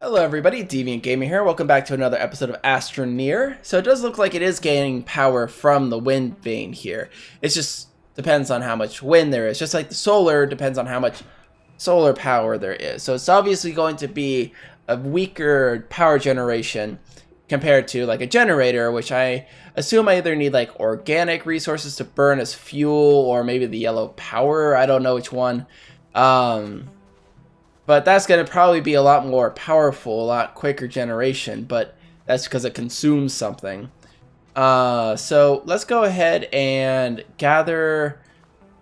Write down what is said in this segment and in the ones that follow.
Hello everybody, Deviant Gaming here. Welcome back to another episode of Astroneer. So it does look like it is gaining power from the wind vein here. It just depends on how much wind there is. Just like the solar depends on how much solar power there is. So it's obviously going to be a weaker power generation compared to like a generator, which I assume I either need like organic resources to burn as fuel or maybe the yellow power. I don't know which one. But that's going to probably be a lot more powerful, a lot quicker generation, but that's because it consumes something. So let's go ahead and gather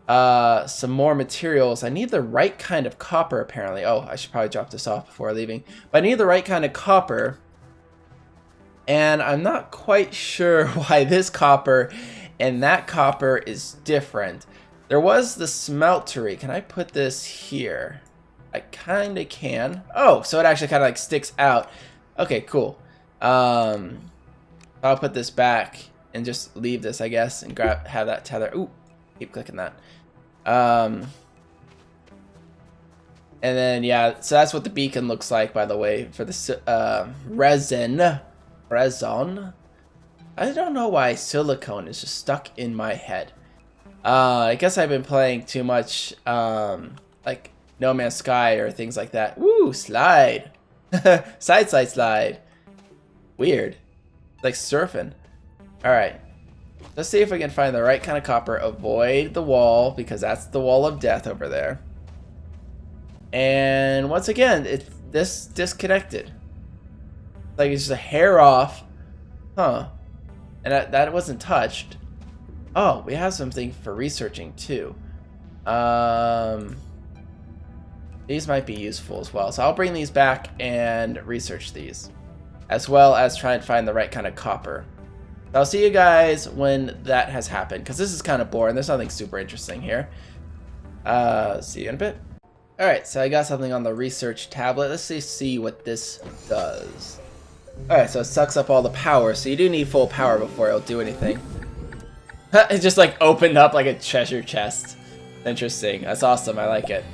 some more materials. I need the right kind of copper, apparently. Oh, I should probably drop this off before leaving. But I need the right kind of copper. And I'm not quite sure why this copper and that copper is different. There was the smeltery. Can I put this here? I kind of can. Oh, so it actually kind of like sticks out. Okay, cool. I'll put this back and just leave this, I guess, and have that tether. Ooh, keep clicking that. And then, yeah, so that's what the beacon looks like, by the way, for the resin. I don't know why silicone is just stuck in my head. I guess I've been playing too much, like, No Man's Sky or things like that. Woo, slide. Slide. Weird. Like surfing. Alright. Let's see if we can find the right kind of copper. Avoid the wall, because that's the wall of death over there. And once again, it's this disconnected. Like it's just a hair off. Huh. And that wasn't touched. Oh, we have something for researching too. These might be useful as well. So I'll bring these back and research these, as well as try and find the right kind of copper. So I'll see you guys when that has happened, because this is kind of boring. There's nothing super interesting here. See you in a bit. Alright, so I got something on the research tablet. Let's see what this does. Alright, so it sucks up all the power. So you do need full power before it'll do anything. It just like opened up like a treasure chest. Interesting. That's awesome. I like it.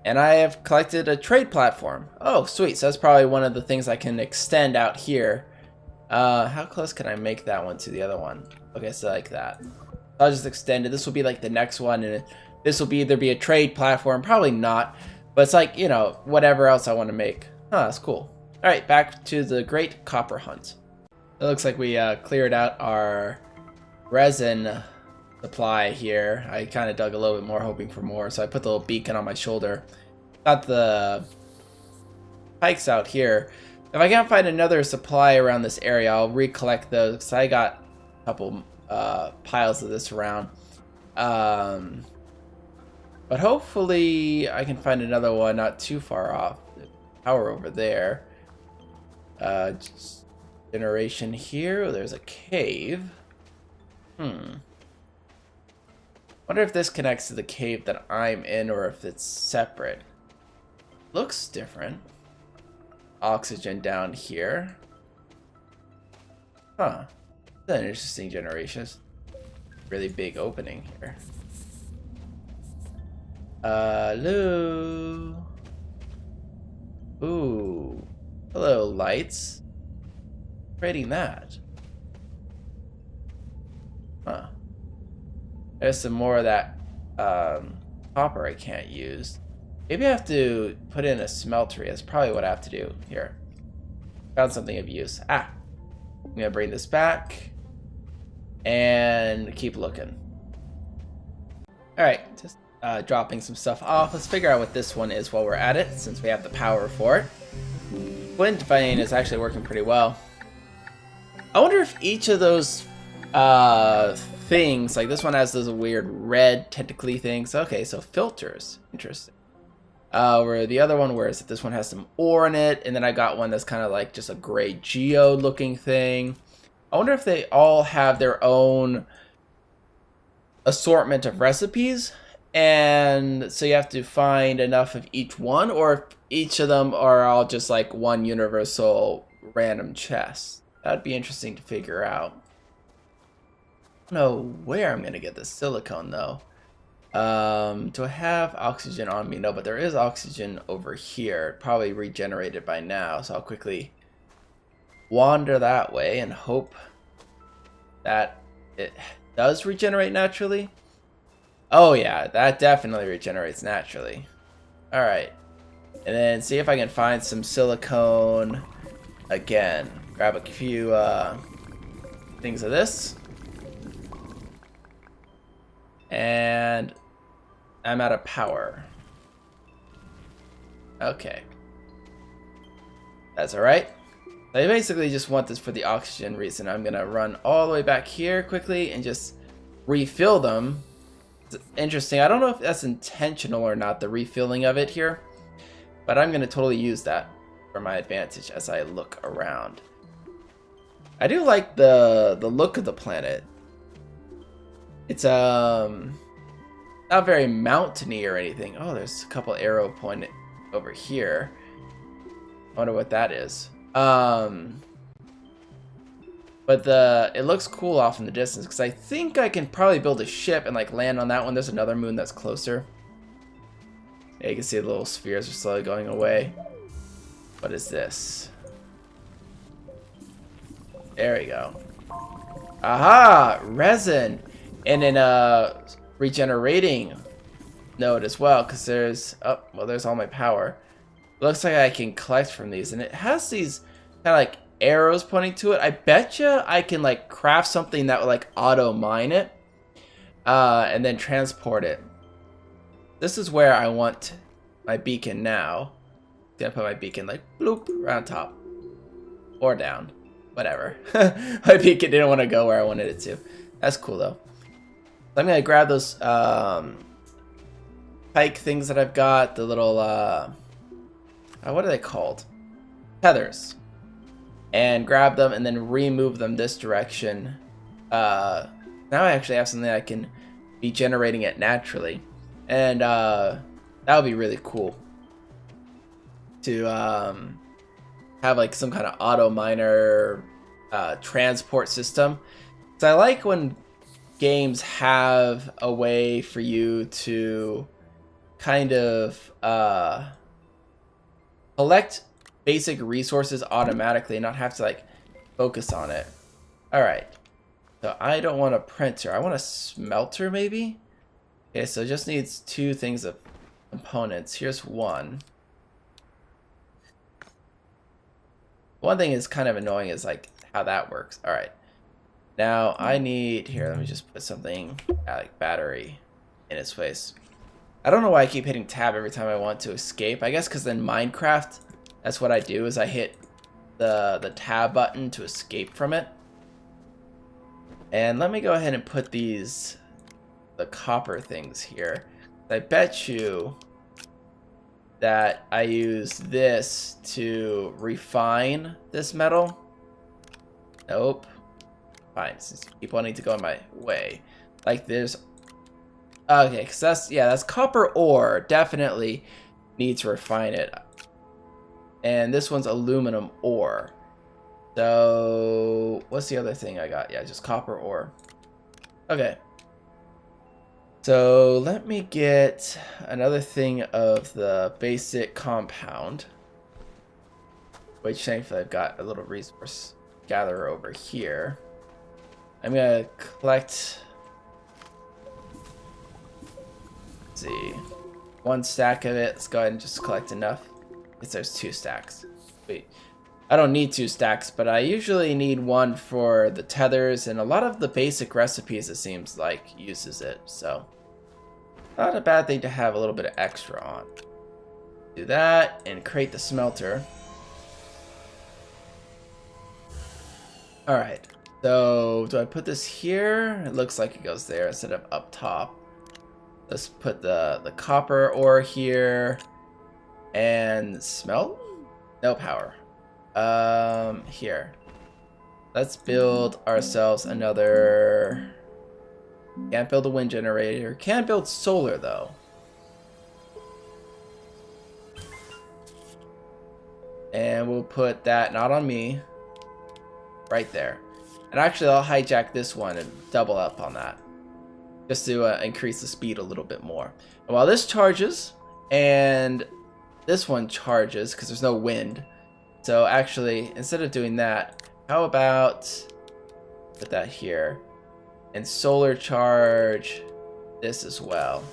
And I have collected a trade platform. Oh, sweet. So that's probably one of the things I can extend out here. How close can I make that one to the other one? Okay, so like that. I'll just extend it. This will be like the next one, and this will be either be a trade platform, probably not. But it's like, you know, whatever else I want to make. Huh, that's cool. All right, back to the great copper hunt. It looks like we cleared out our resin supply here. I kind of dug a little bit more, hoping for more, so I put the little beacon on my shoulder. Got the pikes out here. If I can't find another supply around this area, I'll recollect those, because I got a couple piles of this around. But hopefully I can find another one not too far off. Power over there. Generation here. There's a cave. Wonder if this connects to the cave that I'm in, or if it's separate. Looks different. Oxygen down here. Huh. That's an interesting generation. Really big opening here. Hello. Ooh. Hello, lights. Trading that. Huh. There's some more of that copper I can't use. Maybe I have to put in a smeltery. That's probably what I have to do. Here. Found something of use. Ah. I'm going to bring this back. And keep looking. Alright. Just dropping some stuff off. Let's figure out what this one is while we're at it, since we have the power for it. Wind vein is actually working pretty well. I wonder if each of those things, like this one has those weird red tentacly things. Okay, so filters. Interesting. Where the other one, where is it? This one has some ore in it, and then I got one that's kind of like just a gray geode looking thing. I wonder if they all have their own assortment of recipes, and so you have to find enough of each one, or if each of them are all just like one universal random chest. That'd be interesting to figure out. I don't know where I'm gonna get the silicone though. Do I have oxygen on me? No, but there is oxygen over here. Probably regenerated by now, so I'll quickly wander that way and hope that it does regenerate naturally. Oh yeah, that definitely regenerates naturally. Alright. And then see if I can find some silicone again. Grab a few things of this. And I'm out of power. Okay. That's alright. I basically just want this for the oxygen reason. I'm going to run all the way back here quickly and just refill them. It's interesting. I don't know if that's intentional or not, the refilling of it here. But I'm going to totally use that for my advantage as I look around. I do like the look of the planet. It's not very mountainy or anything. Oh, there's a couple arrow pointed over here. I wonder what that is. But it looks cool off in the distance because I think I can probably build a ship and like land on that one. There's another moon that's closer. Yeah, you can see the little spheres are slowly going away. What is this? There we go. Aha! Resin! And then regenerating node as well, because there's there's all my power. Looks like I can collect from these, and it has these kind of like arrows pointing to it. I betcha I can like craft something that would like auto mine it, and then transport it. This is where I want my beacon now. I'm gonna put my beacon like bloop right on top or down, whatever. My beacon didn't want to go where I wanted it to. That's cool though. I'm gonna grab those pike things that I've got, the little what are they called? Tethers. And grab them and then remove them this direction. Now I actually have something I can be generating it naturally. And that would be really cool to have like some kind of auto miner transport system. So I like when games have a way for you to kind of collect basic resources automatically and not have to like focus on it. All right, so I don't want a printer. I want a smelter maybe. Okay, so it just needs two things of components. Here's one. One thing is kind of annoying is like how that works. All right, now I need here. Let me just put something like battery in its place. I don't know why I keep hitting tab every time I want to escape. I guess because in Minecraft, that's what I do is I hit the tab button to escape from it. And let me go ahead and put the copper things here. I bet you that I use this to refine this metal. Nope. Fine, since you keep wanting to go in my way. Like there's okay, because that's copper ore. Definitely need to refine it. And this one's aluminum ore. So what's the other thing I got? Yeah, just copper ore. Okay. So let me get another thing of the basic compound. Which thankfully I've got a little resource gatherer over here. I'm gonna collect, let's see, 1 stack of it. Let's go ahead and just collect enough. Because there's 2 stacks. Wait, I don't need 2 stacks, but I usually need 1 for the tethers, and a lot of the basic recipes it seems like uses it, so not a bad thing to have a little bit of extra on. Do that and create the smelter. Alright, so do I put this here? It looks like it goes there instead of up top. Let's put the copper ore here. And smelt? No power. Here. Let's build ourselves another. Can't build a wind generator. Can't build solar though. And we'll put that not on me. Right there. And actually I'll hijack this one and double up on that. just to increase the speed a little bit more. And while this charges, and this one charges because there's no wind. So actually, instead of doing that, how about put that here and solar charge this as well.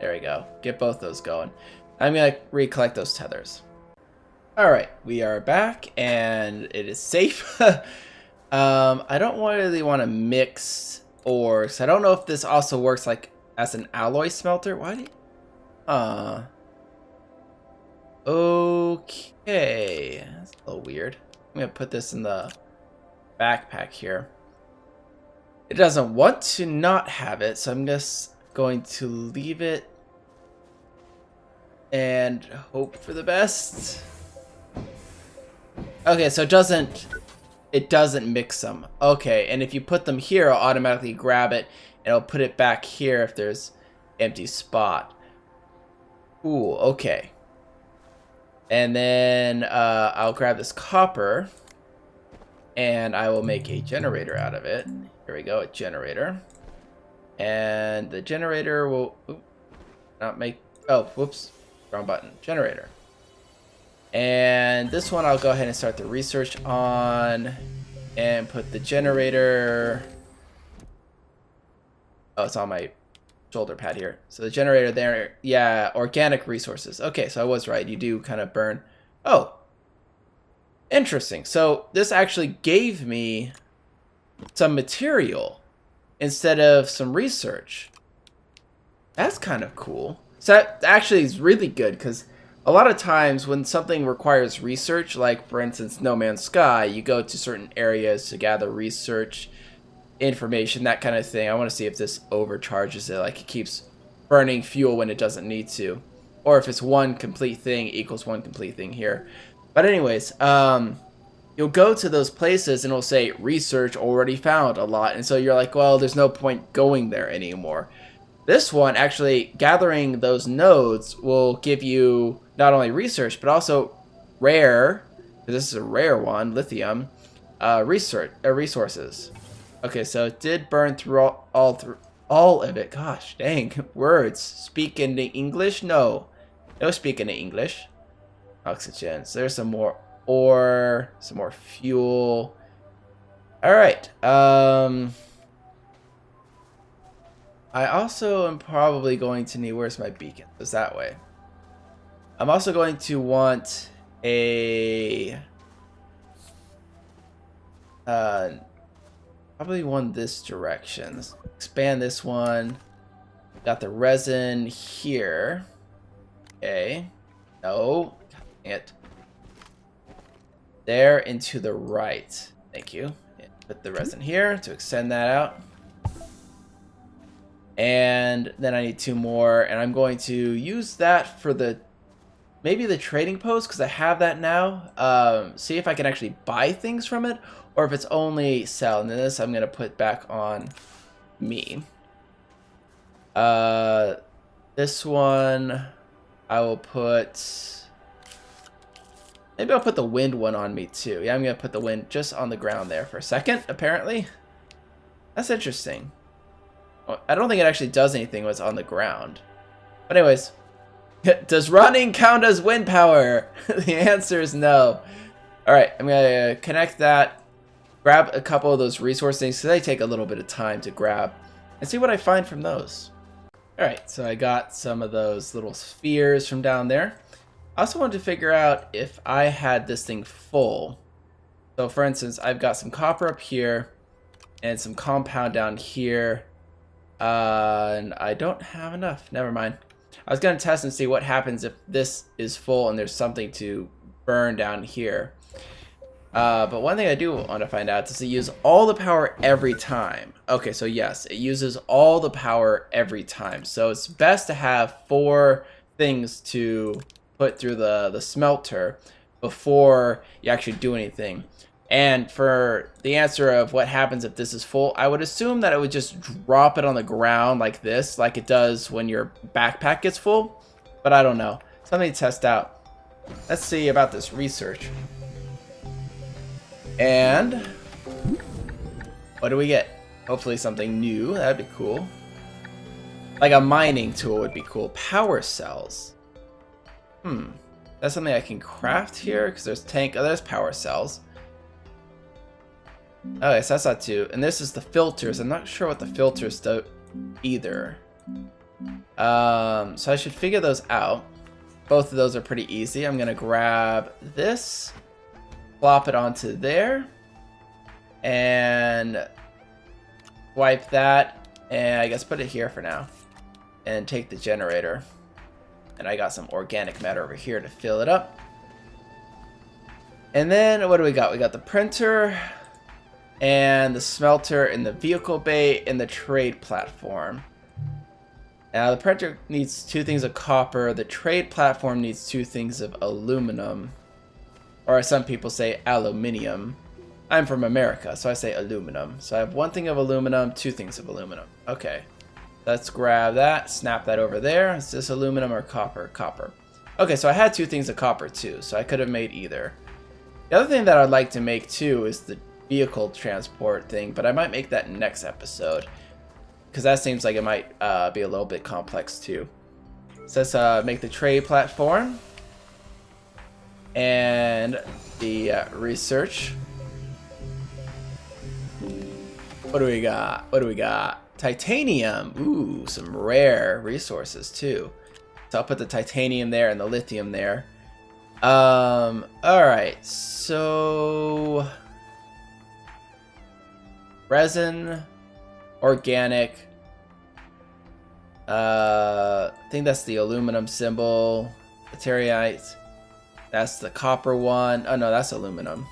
There we go. Get both those going. I'm gonna recollect those tethers. All right, we are back and it is safe. I don't really want to mix ores. I don't know if this also works like as an alloy smelter. Why do you... Okay, that's a little weird. I'm gonna put this in the backpack here. It doesn't want to not have it, so I'm just going to leave it and hope for the best. Okay, so it doesn't mix them. Okay, and if you put them here, I'll automatically grab it and I'll put it back here if there's empty spot. Cool, okay. And then I'll grab this copper and I will make a generator out of it. Here we go, a generator. And the generator will not make, oh, whoops, wrong button, generator. And this one I'll go ahead and start the research on and put the generator, oh, it's on my shoulder pad here. So the generator there, yeah, organic resources. Okay, so I was right. You do kind of burn. Oh, interesting. So this actually gave me some material instead of some research. That's kind of cool. So that actually is really good because a lot of times when something requires research, like for instance, No Man's Sky, you go to certain areas to gather research information, that kind of thing. I want to see if this overcharges it, like it keeps burning fuel when it doesn't need to, or if it's one complete thing equals one complete thing here. But anyways, you'll go to those places and it'll say research already found a lot, and so you're like, well, there's no point going there anymore. This one, actually gathering those nodes will give you not only research but also rare, this is a rare one, lithium, resources. Okay, so it did burn through all of it. Gosh, dang, words. Speak in the English? No speak in the English. Oxygen. So there's some more ore, some more fuel. All right. I also am probably going to need, where's my beacon? It's that way. I'm also going to want a probably one this direction. Let's expand this one. Got the resin here. Okay. No. Dang it. There and to the right. Thank you. Put the resin here to extend that out. And then I need 2 more, and I'm going to use that for maybe the trading post, because I have that now. See if I can actually buy things from it, or if it's only sell. And then this I'm going to put back on me. This one I will put, maybe I'll put the wind one on me too. Yeah, I'm going to put the wind just on the ground there for a second, apparently. That's interesting. I don't think it actually does anything when it's on the ground. But anyways, does running count as wind power? The answer is no. Alright, I'm going to connect that, grab a couple of those resource things, because they take a little bit of time to grab, and see what I find from those. Alright, so I got some of those little spheres from down there. I also wanted to figure out if I had this thing full. So for instance, I've got some copper up here, and some compound down here. And I don't have enough. Never mind. I was going to test and see what happens if this is full and there's something to burn down here. But one thing I do want to find out, does it use all the power every time? Okay, so yes, it uses all the power every time. So it's best to have 4 things to put through the smelter before you actually do anything. And for the answer of what happens if this is full, I would assume that it would just drop it on the ground like this, like it does when your backpack gets full. But I don't know. Something to test out. Let's see about this research. And what do we get? Hopefully something new. That'd be cool. Like a mining tool would be cool. Power cells. That's something I can craft here because there's tank. Oh, there's power cells. Okay, so that's not two. And this is the filters. I'm not sure what the filters do either. So I should figure those out. Both of those are pretty easy. I'm gonna grab this, plop it onto there, and wipe that, and I guess put it here for now. And take the generator. And I got some organic matter over here to fill it up. And then what do we got? We got the printer and the smelter and the vehicle bay and the trade platform. Now the printer needs 2 things of copper. The trade platform needs 2 things of aluminum. Or as some people say, aluminium. I'm from America, so I say aluminum. So I have 1 thing of aluminum, 2 things of aluminum. Okay. Let's grab that, snap that over there. Is this aluminum or copper? Copper. Okay, so I had 2 things of copper too, so I could have made either. The other thing that I'd like to make too is the vehicle transport thing, but I might make that next episode because that seems like it might be a little bit complex too. So let's make the trade platform and the research. What do we got? What do we got? Titanium. Ooh, some rare resources too. So I'll put the titanium there and the lithium there. Alright, so resin, organic. I think that's the aluminum symbol. Materiite. That's the copper one. Oh no, that's aluminum.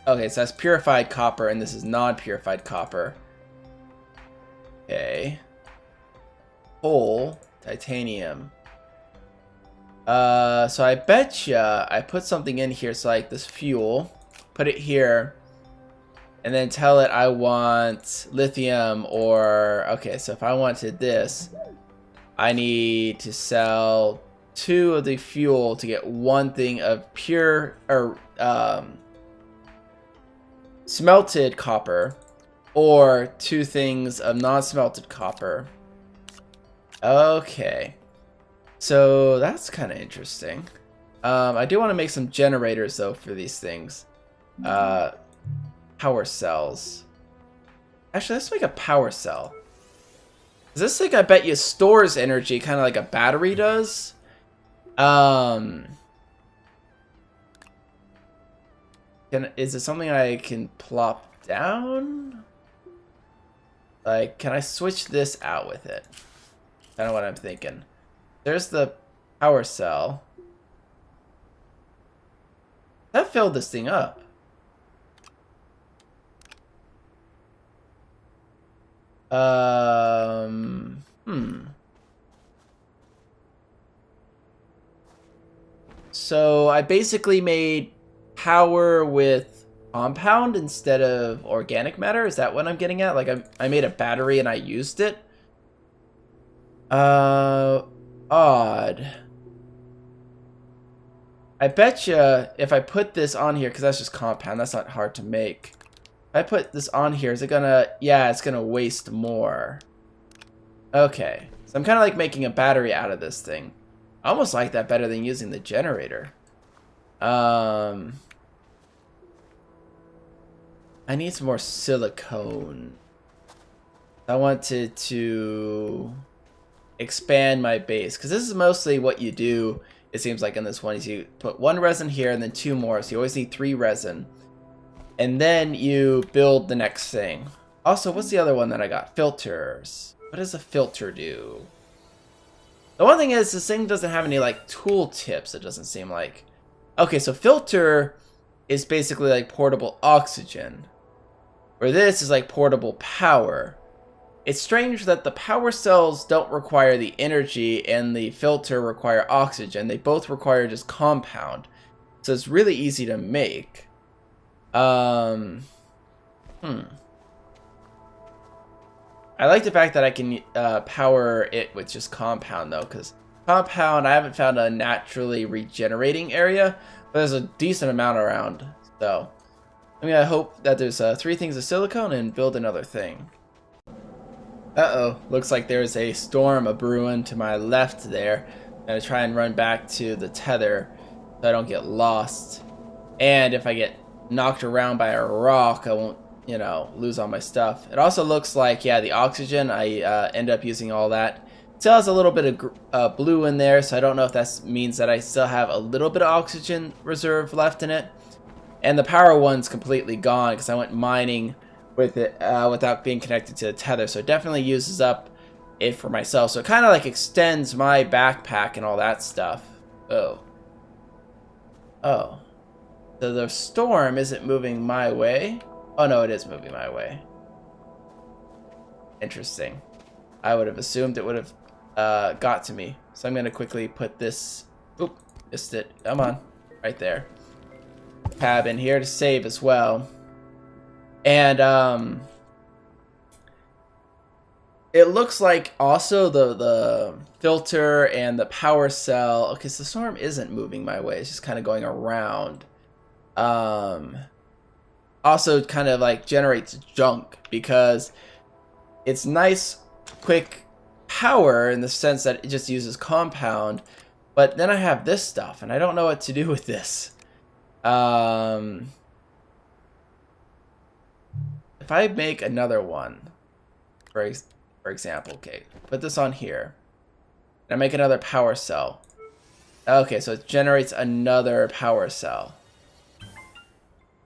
Okay, so that's purified copper, and this is non-purified copper. Okay. Coal, titanium. So I betcha I put something in here, so like this fuel, put it here, and then tell it I want lithium or, okay, so if I wanted this, I need to sell 2 of the fuel to get 1 thing of pure, or, smelted copper, or 2 things of non-smelted copper. Okay, so that's kind of interesting. I do want to make some generators though for these things. Power cells. Actually, let's make a power cell. This thing, I bet you, stores energy kind of like a battery does. Is it something I can plop down? Like, can I switch this out with it? Kind of what I'm thinking. There's the power cell. That filled this thing up. So I basically made power with compound instead of organic matter. Is that what I'm getting at? Like I made a battery and I used it. Odd. I betcha if I put this on here, because that's just compound, that's not hard to make. If I put this on here, is it gonna, yeah, it's gonna waste more. Okay, so I'm kind of like making a battery out of this thing. I almost like that better than using the generator. I need some more silicone. I wanted to expand my base, because this is mostly what you do, it seems like in this one, is you put 1 resin here and then 2 more, so you always need 3 resin. And then you build the next thing. Also, what's the other one that I got? Filters. What does a filter do? The one thing is, this thing doesn't have any like tool tips, it doesn't seem like. Okay, so filter is basically like portable oxygen, where this is like portable power. It's strange that the power cells don't require the energy and the filter require oxygen. They both require just compound. So it's really easy to make. I like the fact that I can power it with just compound though, because compound, I haven't found a naturally regenerating area, but there's a decent amount around. So I mean, I hope that there's 3 things of silicone and build another thing. Uh-oh, looks like there's a storm a-brewing to my left there. I'm gonna try and run back to the tether so I don't get lost. And if I get knocked around by a rock, I won't, you know, lose all my stuff. It also looks like, yeah, the oxygen, I end up using all that. Still has a little bit of blue in there, so I don't know if that means that I still have a little bit of oxygen reserve left in it. And the power one's completely gone because I went mining with it without being connected to the tether, so it definitely uses up it for myself. So it kind of like extends my backpack and all that stuff. Oh. Oh. So the storm isn't moving my way. Oh no, it is moving my way. Interesting. I would have assumed it would have got to me. So I'm going to quickly put this... Oop, missed it. Come on. Right there. Tab in here to save as well. And it looks like also the filter and the power cell... Okay, so the storm isn't moving my way. It's just kind of going around. Also kind of like generates junk because it's nice, quick power in the sense that it just uses compound, but then I have this stuff and I don't know what to do with this. If I make another one, for example, okay, put this on here, and I make another power cell. Okay, so it generates another power cell.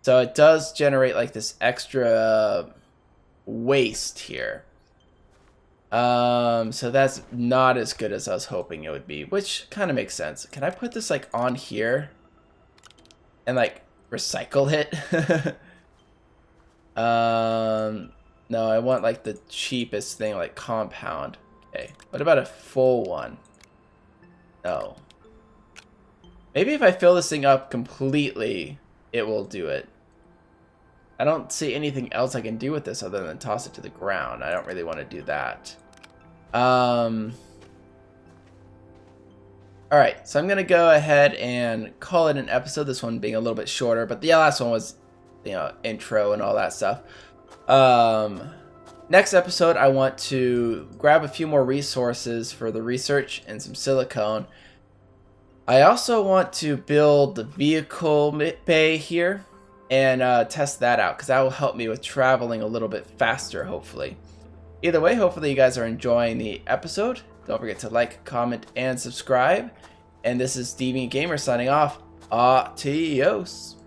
So it does generate like this extra waste here. So that's not as good as I was hoping it would be, which kind of makes sense. Can I put this like on here and like recycle it? No, I want like the cheapest thing, like compound. Okay, what about a full one? No. Maybe if I fill this thing up completely, it will do it. I don't see anything else I can do with this other than toss it to the ground. I don't really want to do that. Alright, so I'm going to go ahead and call it an episode. This one being a little bit shorter, but the last one was, you know, intro and all that stuff. Next episode, I want to grab a few more resources for the research and some silicone. I also want to build the vehicle bay here and test that out because that will help me with traveling a little bit faster, hopefully. Either way, hopefully you guys are enjoying the episode. Don't forget to like, comment, and subscribe. And this is DeviantGamer signing off. Adios.